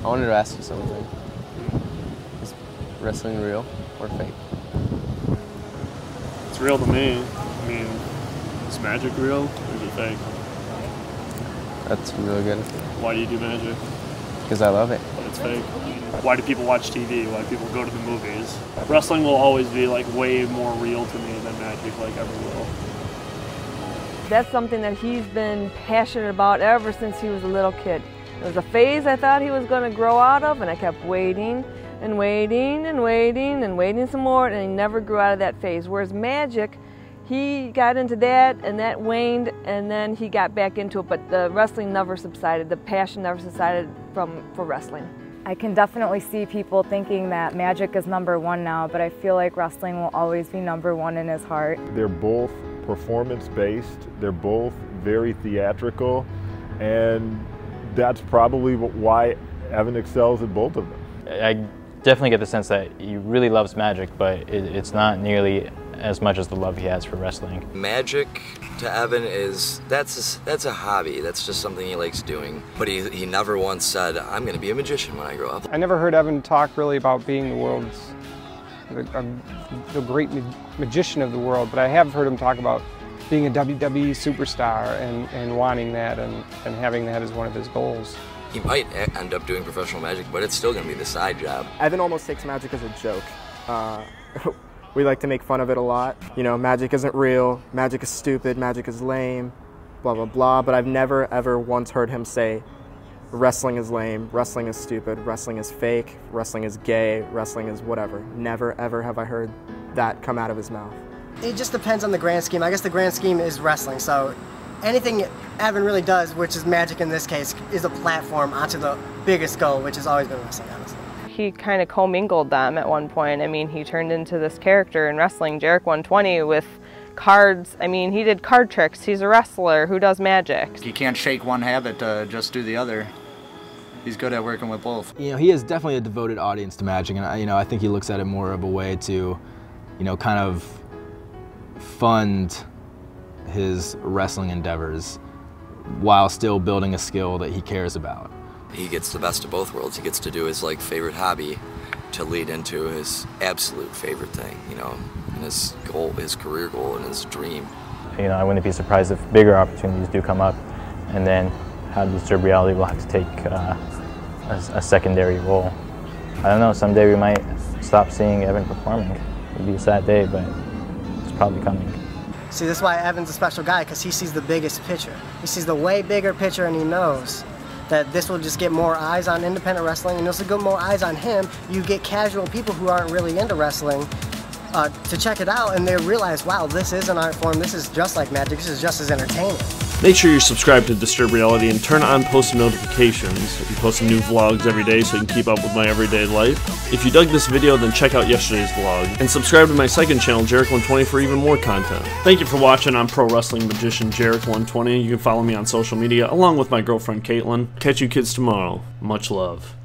I wanted to ask you something. Is wrestling real or fake? It's real to me. I mean, is magic real or is it fake? That's really good. Why do you do magic? Because I love it. But it's fake. Why do people watch TV? Why do people go to the movies? Wrestling will always be like way more real to me than magic like ever will. That's something that he's been passionate about ever since he was a little kid. It was a phase I thought he was going to grow out of, and I kept waiting and waiting and waiting and waiting some more, and he never grew out of that phase. Whereas magic, he got into that and that waned, and then he got back into it, but the wrestling never subsided. The passion never subsided for wrestling. I can definitely see people thinking that magic is #1 now, but I feel like wrestling will always be #1 in his heart. They're both performance-based, they're both very theatrical, and that's probably why Evan excels at both of them. I definitely get the sense that he really loves magic, but it's not nearly as much as the love he has for wrestling. Magic to Evan is, that's a hobby. That's just something he likes doing. But he never once said, I'm going to be a magician when I grow up. I never heard Evan talk really about being the world's, the great magician of the world, but I have heard him talk about being a WWE superstar and wanting that and having that as one of his goals. He might end up doing professional magic, but it's still going to be the side job. Evan almost takes magic as a joke. We like to make fun of it a lot. You know, magic isn't real, magic is stupid, magic is lame, blah, blah, blah. But I've never, ever once heard him say, wrestling is lame, wrestling is stupid, wrestling is fake, wrestling is gay, wrestling is whatever. Never, ever have I heard that come out of his mouth. It just depends on the grand scheme. I guess the grand scheme is wrestling. So anything Evan really does, which is magic in this case, is a platform onto the biggest goal, which has always been wrestling, honestly. He kind of commingled them at one point. I mean, he turned into this character in wrestling, Jarek 120, with cards. I mean, he did card tricks. He's a wrestler who does magic. You can't shake one habit to just do the other. He's good at working with both. You know, he is definitely a devoted audience to magic, and I think he looks at it more of a way to, kind of fund his wrestling endeavors while still building a skill that he cares about. He gets the best of both worlds. He gets to do his favorite hobby to lead into his absolute favorite thing, and his goal, his career goal, and his dream. I wouldn't be surprised if bigger opportunities do come up, and then how Disturbed Reality will have to take a secondary role. I don't know, someday we might stop seeing Evan performing. It'd be a sad day, but it's probably coming. See, this is why Evan's a special guy, because he sees the biggest picture. He sees the way bigger picture, and he knows that this will just get more eyes on independent wrestling, and this will get more eyes on him. You get casual people who aren't really into wrestling to check it out, and they realize, wow, this is an art form, this is just like magic, this is just as entertaining. Make sure you're subscribed to Disturbed Reality and turn on post notifications. I'll be posting new vlogs every day so you can keep up with my everyday life. If you dug this video, then check out yesterday's vlog. And subscribe to my second channel, Jarek 120, for even more content. Thank you for watching. I'm pro wrestling magician Jarek 120. You can follow me on social media along with my girlfriend Caitlin. Catch you kids tomorrow. Much love.